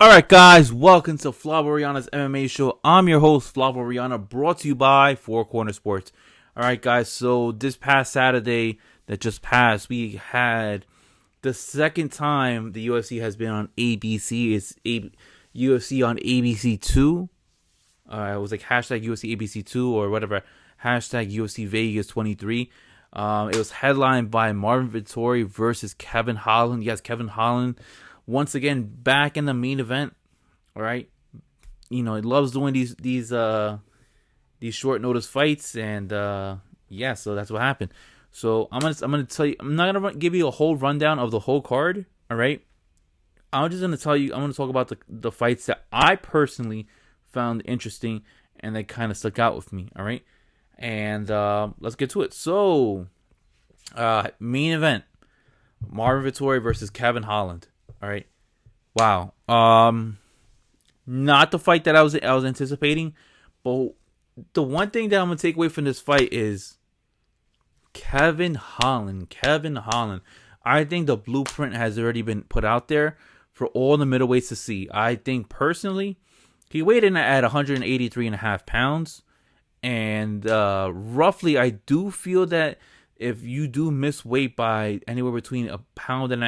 Alright guys, welcome to Flavo Rihanna's MMA show. I'm your host, Flavo Rihanna, brought to you by Four Corner Sports. Alright guys, so this past Saturday that just passed, we had the second time the UFC has been on ABC. It's UFC on ABC2. It was like hashtag UFC ABC2 or whatever, hashtag UFC Vegas 23. It was headlined by Marvin Vettori versus Kevin Holland. Yes, Kevin Holland once again back in the main event. All right, he loves doing these short notice fights, and yeah, so that's what happened. So I'm gonna tell you. I'm not gonna give you a whole rundown of the whole card. All right, I'm just gonna tell you. I'm gonna talk about the fights that I personally found interesting and that kind of stuck out with me. All right, and let's get to it. So, main event: Marvin Vettori versus Kevin Holland. All right, wow. Not the fight that I was anticipating, but the one thing that I'm gonna take away from this fight is Kevin Holland. Kevin Holland. I think the blueprint has already been put out there for all the middleweights to see. I think personally, he weighed in at 183.5 pounds, and roughly, I do feel that if you do miss weight by anywhere between 1.5 pounds and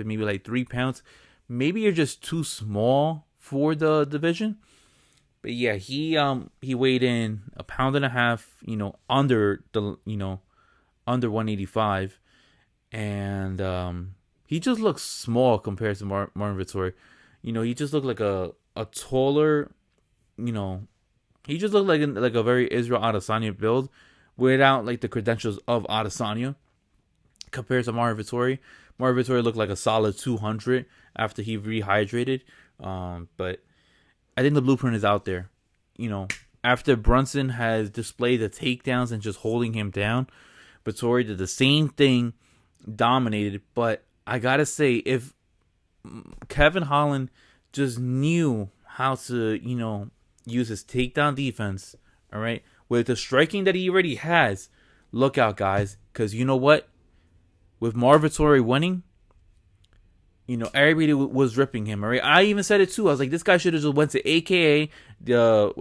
maybe like 3 pounds, maybe you're just too small for the division. But yeah, he weighed in 1.5 pounds, under the under 185, and he just looks small compared to Marvin Vettori. He just looked like a taller, he just looked like a very Israel Adesanya build without like the credentials of Adesanya compared to Marvin Vettori. Marvin Vettori looked like a solid 200 after he rehydrated. But I think the blueprint is out there. After Brunson has displayed the takedowns and just holding him down, Vettori did the same thing, dominated. But I gotta say, if Kevin Holland just knew how to, use his takedown defense, all right, with the striking that he already has, look out, guys, because you know what? With Marvin Vettori winning, everybody was ripping him. All right, I even said it too. I was like, this guy should have just went to AKA, the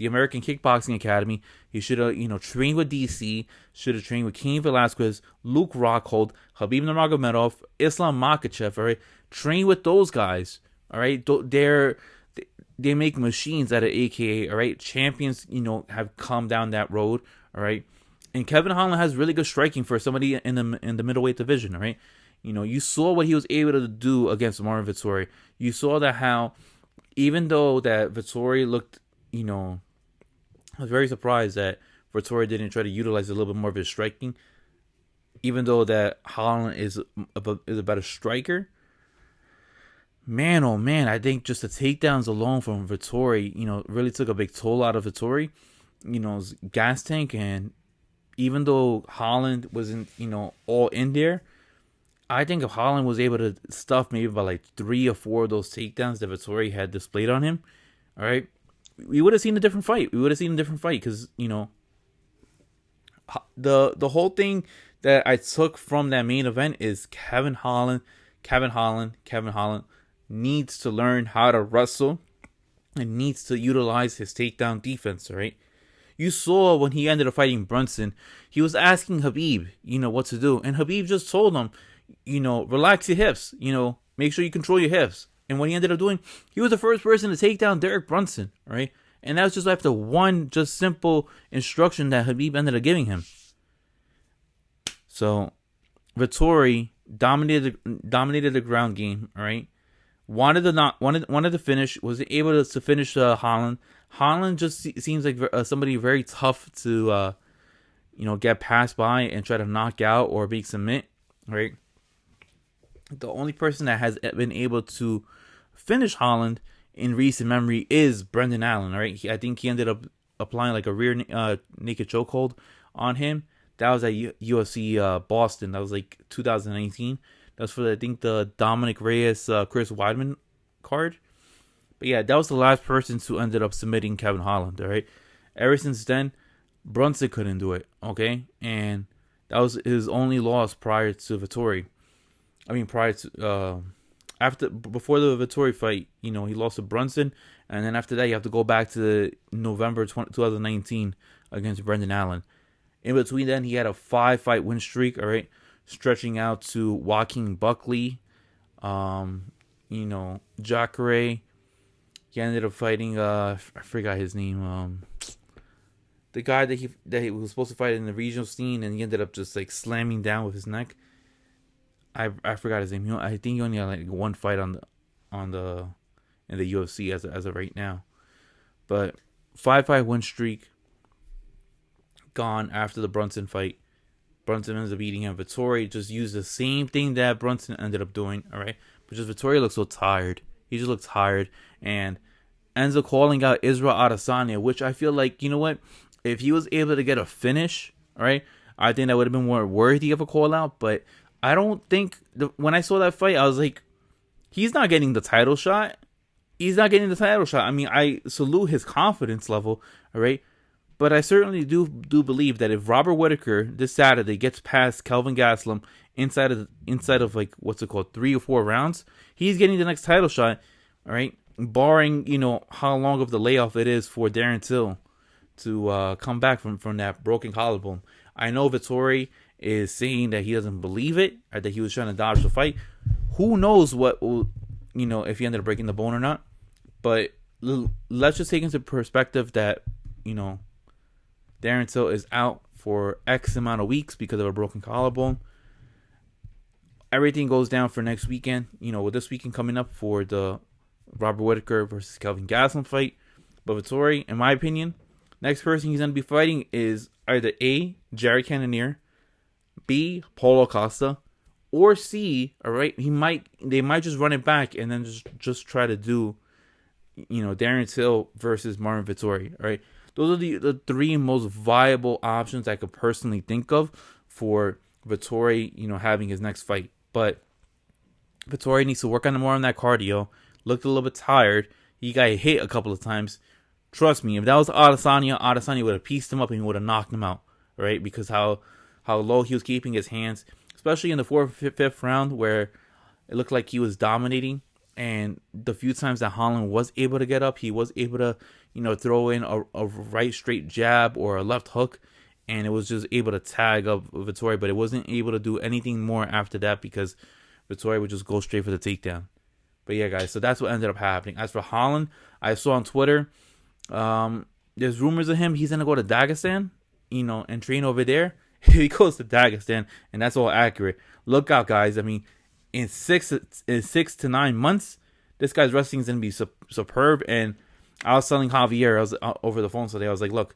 American Kickboxing Academy. He should have, trained with DC. Should have trained with Cain Velasquez, Luke Rockhold, Khabib Nurmagomedov, Islam Makhachev. All right, train with those guys. All right, they make machines out of AKA. All right, champions, have come down that road. All right, and Kevin Holland has really good striking for somebody in the middleweight division. All right. You saw what he was able to do against Marvin Vettori. You saw that how, even though that Vettori looked, I was very surprised that Vettori didn't try to utilize a little bit more of his striking, even though that Holland is a better striker. Man, oh man, I think just the takedowns alone from Vettori, really took a big toll out of Vettori, his gas tank. And even though Holland wasn't, all in there, I think if Holland was able to stuff maybe about like 3 or 4 of those takedowns that Vettori had displayed on him, all right, we would have seen a different fight. Because, the whole thing that I took from that main event is Kevin Holland needs to learn how to wrestle and needs to utilize his takedown defense, all right? You saw when he ended up fighting Brunson, he was asking Khabib, what to do. And Khabib just told him, relax your hips, make sure you control your hips. And what he ended up doing, he was the first person to take down Derek Brunson, right? And that was just after one just simple instruction that Khabib ended up giving him. So Vettori dominated the ground game, all right? Wanted to finish, was able to finish Holland. Holland just seems like somebody very tough to get passed by and try to knock out or make submit, right? The only person that has been able to finish Holland in recent memory is Brendan Allen. All right, I think he ended up applying like a rear naked chokehold on him. That was at UFC Boston. That was like 2019. That was for I think the Dominic Reyes Chris Weidman card. But yeah, that was the last person to ended up submitting Kevin Holland. All right, ever since then, Brunson couldn't do it. Okay, and that was his only loss prior to Vettori. I mean, prior to before the Vettori fight, he lost to Brunson, and then after that, you have to go back to November 2019 against Brendan Allen. In between then, he had a 5-fight win streak, all right, stretching out to Joaquin Buckley, Jacare. He ended up fighting, I forgot his name, the guy that he was supposed to fight in the regional scene, and he ended up just like slamming down with his neck. I forgot his name. I think he only had like one fight in the UFC as of right now. But 5-fight win streak gone after the Brunson fight. Brunson ends up beating him. Vettori just used the same thing that Brunson ended up doing. All right, but just Vettori looks so tired. He just looks tired and ends up calling out Israel Adesanya, which I feel like, you know what, if he was able to get a finish, all right, I think that would have been more worthy of a call out. But I don't think when I saw that fight, I was like, he's not getting the title shot. He's not getting the title shot. I mean, I salute his confidence level, all right? But I certainly do believe that if Robert Whittaker this Saturday gets past Kelvin Gastelum inside of like, what's it called, 3 or 4 rounds, he's getting the next title shot, all right? Barring, how long of the layoff it is for Darren Till to come back from that broken collarbone. I know Vettori is saying that he doesn't believe it, or that he was trying to dodge the fight. Who knows what will, if he ended up breaking the bone or not. But let's just take into perspective that, Darren Till is out for X amount of weeks because of a broken collarbone. Everything goes down for next weekend, with this weekend coming up for the Robert Whittaker versus Kelvin Gastelum fight. But Vettori, in my opinion, next person he's going to be fighting is either A, Jared Cannonier, B, Paulo Costa, or C, all right, they might just run it back and then just try to do, Darren Till versus Marvin Vettori, all right? Those are the 3 most viable options I could personally think of for Vettori, having his next fight. But Vettori needs to work on more on that cardio. Looked a little bit tired. He got hit a couple of times. Trust me, if that was Adesanya would have pieced him up and he would have knocked him out, right? Because how low he was keeping his hands, especially in the 4th, 5th round where it looked like he was dominating. And the few times that Holland was able to get up, he was able to, throw in a right straight jab or a left hook, and it was just able to tag up Vettori, but it wasn't able to do anything more after that because Vettori would just go straight for the takedown. But yeah, guys, so that's what ended up happening. As for Holland, I saw on Twitter, there's rumors of he's going to go to Dagestan, and train over there. He goes to Dagestan, and that's all accurate. Look out, guys. I mean, in 6 to 9 months, this guy's wrestling is going to be superb. And I was telling Javier, I was over the phone today, I was like, look,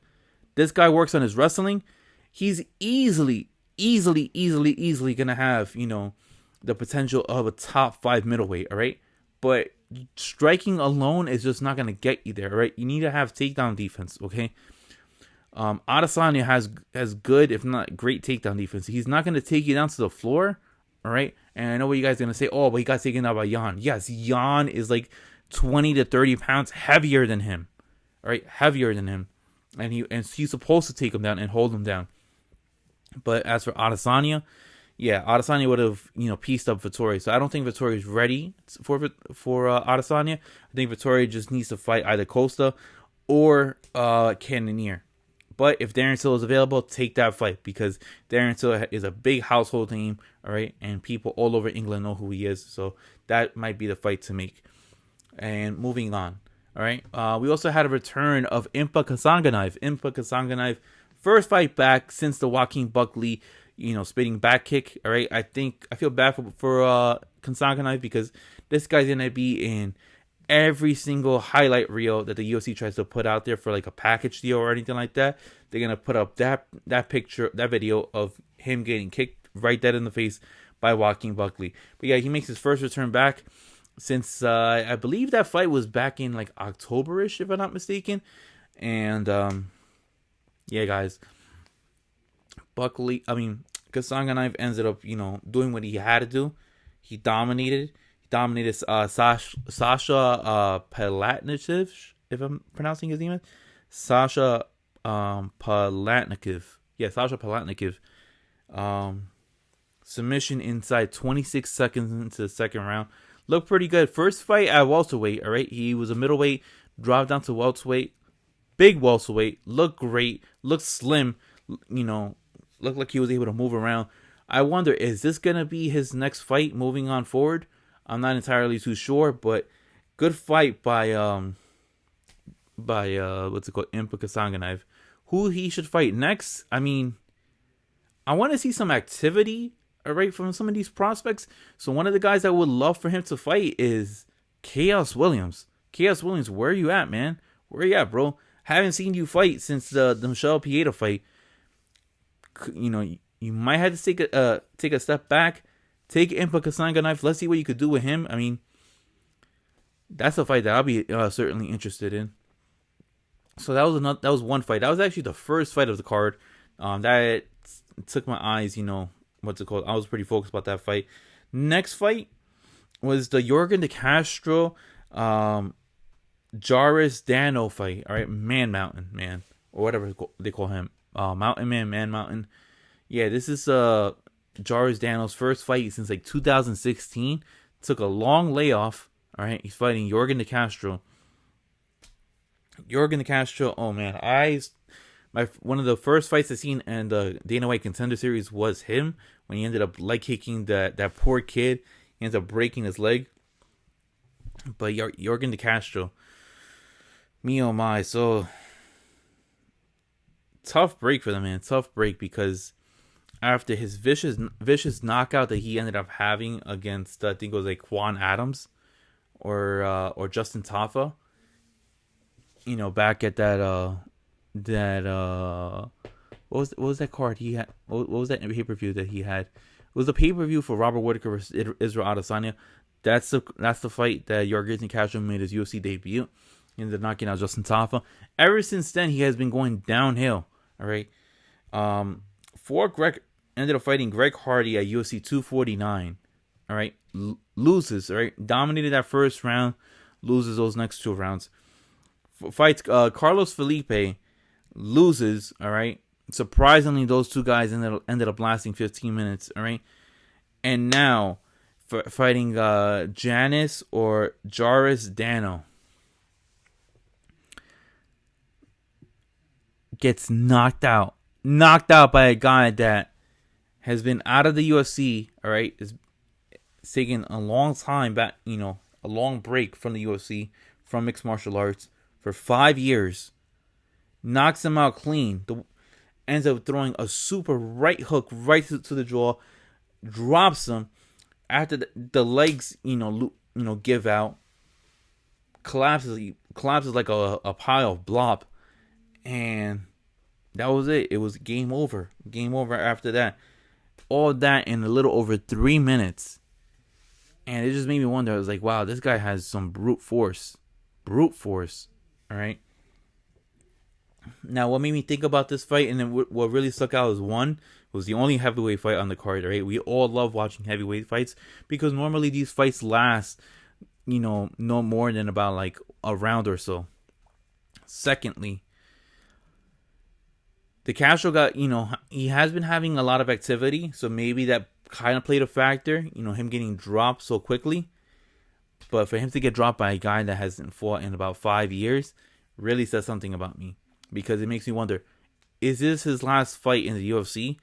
this guy works on his wrestling. He's easily going to have, the potential of a top 5 middleweight, all right? But striking alone is just not going to get you there, all right? You need to have takedown defense, okay? Adesanya has good, if not great, takedown defense. He's not going to take you down to the floor, all right? And I know what you guys are going to say, oh, but he got taken out by Jan. Yes, Jan is like 20 to 30 pounds heavier than him, all right? Heavier than him. And he's supposed to take him down and hold him down. But as for Adesanya, yeah, Adesanya would have, pieced up Vettori. So I don't think Vettori is ready for Adesanya. I think Vettori just needs to fight either Costa or Cannonier. But if Darren Till is available, take that fight because Darren Till is a big household name, all right? And people all over England know who he is. So that might be the fight to make. And moving on, all right? We also had a return of Impa Kasanganov. Impa Kasanganov, first fight back since the Joaquin Buckley, spitting back kick, all right? I feel bad for Kasanganov because this guy's going to be in every single highlight reel that the UFC tries to put out there for like a package deal or anything like that. They're going to put up that picture, that video of him getting kicked right dead in the face by Joaquin Buckley. But yeah, he makes his first return back since I believe that fight was back in like October-ish, if I'm not mistaken. And yeah, guys, Kasanganov ended up, doing what he had to do. He dominated Sasha Palatnichev, if I'm pronouncing his name right. Sasha Palatnichev. Yeah, Sasha Palatnichev. Submission inside 26 seconds into the second round. Looked pretty good. First fight at welterweight, all right? He was a middleweight, dropped down to welterweight. Big welterweight. Looked great. Looked slim. Looked like he was able to move around. I wonder, is this going to be his next fight moving on forward? I'm not entirely too sure, but good fight by what's it called, Impa Kasanganov. Who he should fight next? I mean, I want to see some activity, all right, from some of these prospects. So one of the guys I would love for him to fight is Chaos Williams. Chaos Williams, where are you at, man? Where are you at, bro? Haven't seen you fight since the Michelle Pieta fight. You might have to take a step back. Take Impa Kasanganov. Let's see what you could do with him. I mean, that's a fight that I'll be certainly interested in. So that was one fight. That was actually the first fight of the card. That took my eyes. What's it called? I was pretty focused about that fight. Next fight was the Yorgan De Castro, Jairus Dano fight. All right, Man Mountain Man, or whatever they call him. Mountain Man, Man Mountain. Yeah, this is Jairus Dano's first fight since like 2016. Took a long layoff. All right, he's fighting Yorgan De Castro. Yorgan De Castro. Oh man, one of the first fights I seen in the Dana White Contender Series was him when he ended up leg kicking that poor kid. He ends up breaking his leg. But Yorgan De Castro, me oh my, so tough break for the man. Tough break because after his vicious knockout that he ended up having against, I think it was like Juan Adams or Justin Tafa, back at that what was that card he had? What was that pay-per-view that he had? It was a pay-per-view for Robert Whittaker versus Israel Adesanya. That's the fight that Yorgan Castro made his UFC debut. He ended up knocking out Justin Tafa. Ever since then, he has been going downhill. All right. Ended up fighting Greg Hardy at UFC 249. All right. Loses. All right. Dominated that first round. Loses those next two rounds. Fights Carlos Felipe. Loses. All right. Surprisingly, those two guys ended up lasting 15 minutes. All right. And now fighting Jairus Dano. Gets knocked out by a guy that has been out of the UFC, all right, is taking a long time back, a long break from the UFC, from mixed martial arts for 5 years. Knocks him out clean. Ends up throwing a super right hook right to the jaw, drops him after the legs, give out, collapses like a pile of blob. And that was it. It was game over. Game over after that. All that in a little over 3 minutes. And it just made me wonder. I was like, wow, this guy has some brute force. Brute force. All right. Now, what made me think about this fight and then what really stuck out is one, was the only heavyweight fight on the card. All right. We all love watching heavyweight fights because normally these fights last, no more than about like a round or so. Secondly, De Castro got, he has been having a lot of activity, so maybe that kind of played a factor, him getting dropped so quickly. But for him to get dropped by a guy that hasn't fought in about 5 years really says something about me. Because it makes me wonder, is this his last fight in the UFC?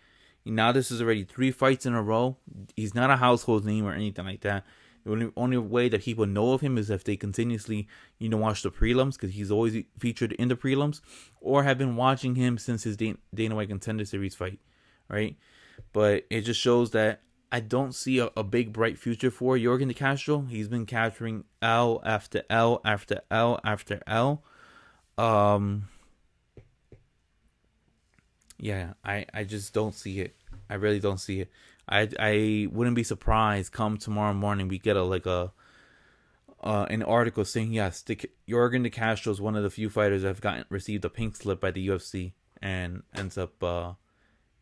Now this is already 3 fights in a row. He's not a household name or anything like that. The only way that people know of him is if they continuously, watch the prelims, because he's always featured in the prelims, or have been watching him since his Dana White Contender Series fight, right? But it just shows that I don't see a big, bright future for Yorgan De Castro. He's been capturing L after L after L after L. Yeah, I just don't see it. I really don't see it. I wouldn't be surprised come tomorrow morning we get an article saying yes, Yorgan De Castro is one of the few fighters that have received a pink slip by the UFC and ends up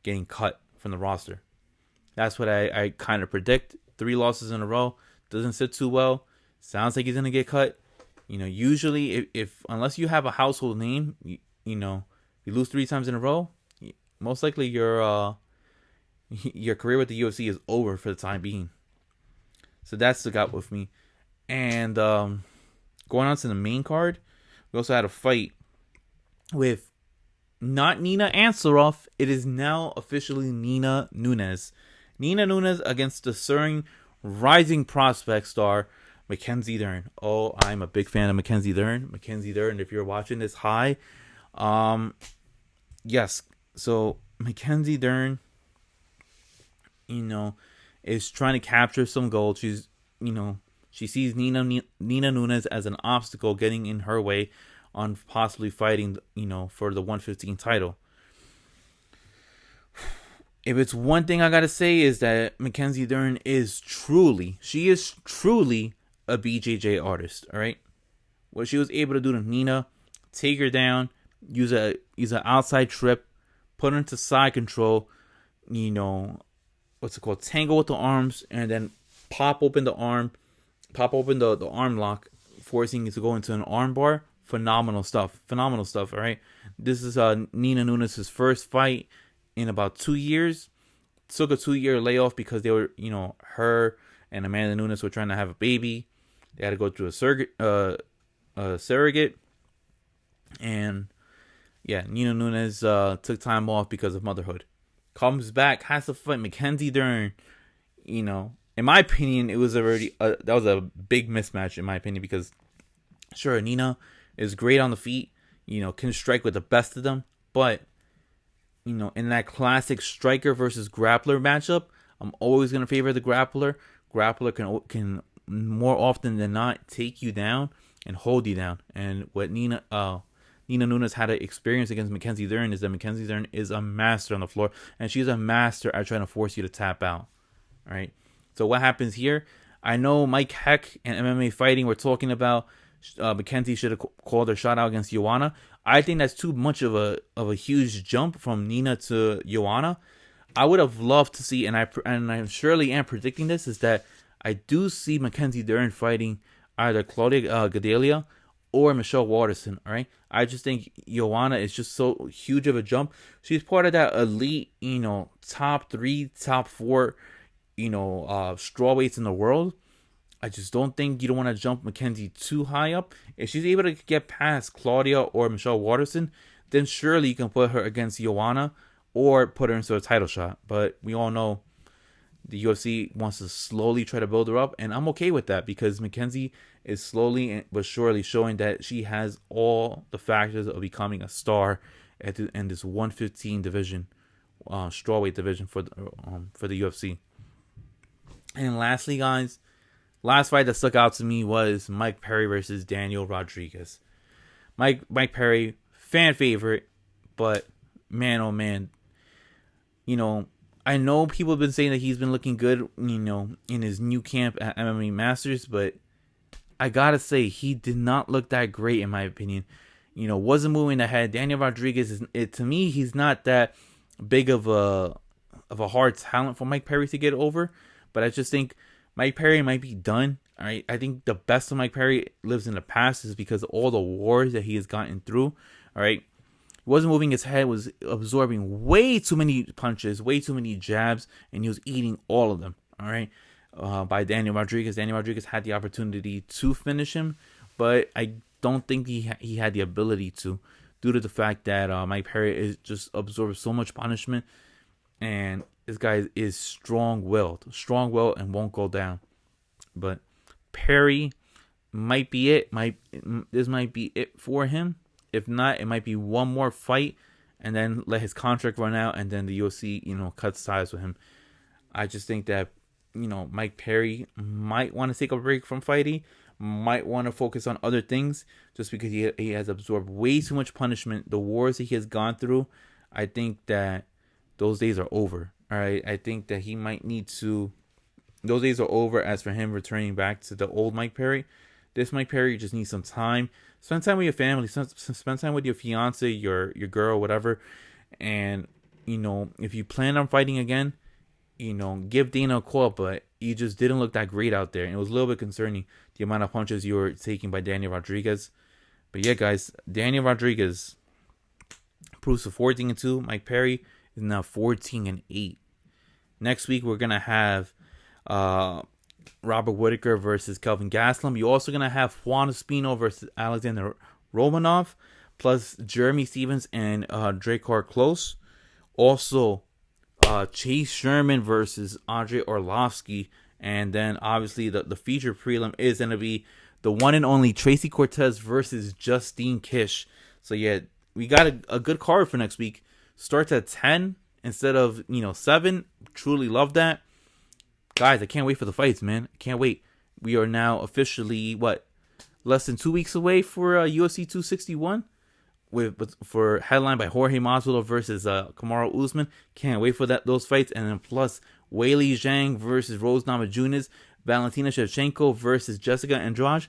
getting cut from the roster. That's what I kind of predict. 3 losses in a row doesn't sit too well. Sounds like he's gonna get cut. Usually if unless you have a household name, you lose 3 times in a row, most likely your career with the UFC is over for the time being. So that stuck out with me. And going on to the main card, we also had a fight with not Nina Ansaroff. It is now officially Nina Nunes. Nina Nunes against the soaring, rising prospect star Mackenzie Dern. Oh, I'm a big fan of Mackenzie Dern. Mackenzie Dern, if you're watching this, hi. Yes. So Mackenzie Dern, is trying to capture some gold. She sees Nina Nunes as an obstacle getting in her way on possibly fighting, for the 115 title. If it's one thing I gotta say is that Mackenzie Dern is truly a BJJ artist. All right, what she was able to do to Nina, take her down, use an outside trip, put her into side control, what's it called, tangle with the arms, and then pop open the arm lock, forcing it to go into an arm bar. Phenomenal stuff. All right, this is Nina Nunes' first fight in about 2 years. Took a 2-year layoff because they were, her and Amanda Nunes were trying to have a baby. They had to go through a surrogate, and yeah, Nina Nunes took time off because of motherhood. Comes back, has to fight Mackenzie Dern. In my opinion, it was already that was a big mismatch in my opinion, because sure, Nina is great on the feet, can strike with the best of them, but in that classic striker versus grappler matchup, I'm always gonna favor the grappler. Grappler can more often than not take you down and hold you down. And what Nina Nunes had to experience against Mackenzie Dern is that Mackenzie Dern is a master on the floor, and she's a master at trying to force you to tap out. All right. So what happens here? I know Mike Heck and MMA Fighting were talking about Mackenzie should have called her shot out against Joanna. I think that's too much of a huge jump from Nina to Joanna. I would have loved to see, and I surely am predicting this, is that I do see Mackenzie Dern fighting either Claudia Gadelia or Michelle Waterson. All right, I just think Joanna is just so huge of a jump. She's part of that elite, top 3, top 4, strawweights in the world. I just don't think you don't want to jump Mackenzie too high up. If she's able to get past Claudia or Michelle Waterson, then surely you can put her against Joanna or put her into a title shot. But we all know the UFC wants to slowly try to build her up, and I'm okay with that because Mackenzie is slowly but surely showing that she has all the factors of becoming a star in this 115 division, strawweight division for the UFC. And lastly, guys, last fight that stuck out to me was Mike Perry versus Daniel Rodriguez. Mike Perry, fan favorite, but man, oh man, I know people have been saying that he's been looking good, in his new camp at MMA Masters, but I gotta say he did not look that great in my opinion. Wasn't moving ahead. Daniel Rodriguez to me, he's not that big of a hard talent for Mike Perry to get over, but I just think Mike Perry might be done. All right, I think the best of Mike Perry lives in the past is because of all the wars that he has gotten through. All right, he wasn't moving his head, was absorbing way too many punches, way too many jabs, and he was eating all of them. All right, by Daniel Rodriguez. Daniel Rodriguez had the opportunity to finish him, but I don't think he had the ability to, due to the fact that Mike Perry is just absorbs so much punishment, and this guy is strong-willed and won't go down. But Perry might be it. This might be it for him. If not, it might be one more fight and then let his contract run out, and then the UFC, cuts ties with him. I just think that, Mike Perry might want to take a break from fighting, might want to focus on other things, just because he has absorbed way too much punishment. The wars that he has gone through, I think that those days are over. All right, I think that he might need to. Those days are over. As for him returning back to the old Mike Perry, this Mike Perry just needs some time. Spend time with your family. Spend time with your fiance, your girl, whatever. And if you plan on fighting again, give Dana a call. But you just didn't look that great out there, and it was a little bit concerning the amount of punches you were taking by Daniel Rodriguez. But yeah, guys, Daniel Rodriguez proves to 14-2. Mike Perry is now 14-8. Next week we're gonna have Robert Whittaker versus Kelvin Gastelum. You're also gonna have Juan Espino versus Alexander Romanov, plus Jeremy Stevens and Drakkar Klose. Also, Chase Sherman versus Andrei Arlovsky. And then obviously the feature prelim is going to be the one and only Tracy Cortez versus Justine Kish. So yeah, we got a good card for next week. Starts at 10 instead of 7. Truly love that. Guys, I can't wait for the fights, man. I can't wait. We are now officially less than 2 weeks away for UFC 261. For headline by Jorge Masvidal versus Kamaru Usman. Can't wait for those fights. And then plus Weili Zhang versus Rose Namajunas, Valentina Shevchenko versus Jessica Andrade.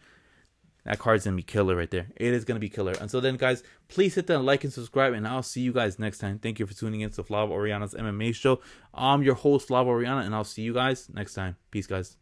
That card's gonna be killer right there. It is gonna be killer. Until then, guys, please hit that like and subscribe, and I'll see you guys next time. Thank you for tuning in to Flava Oriana's MMA show. I'm your host, Flava Oriana, and I'll see you guys next time. Peace, guys.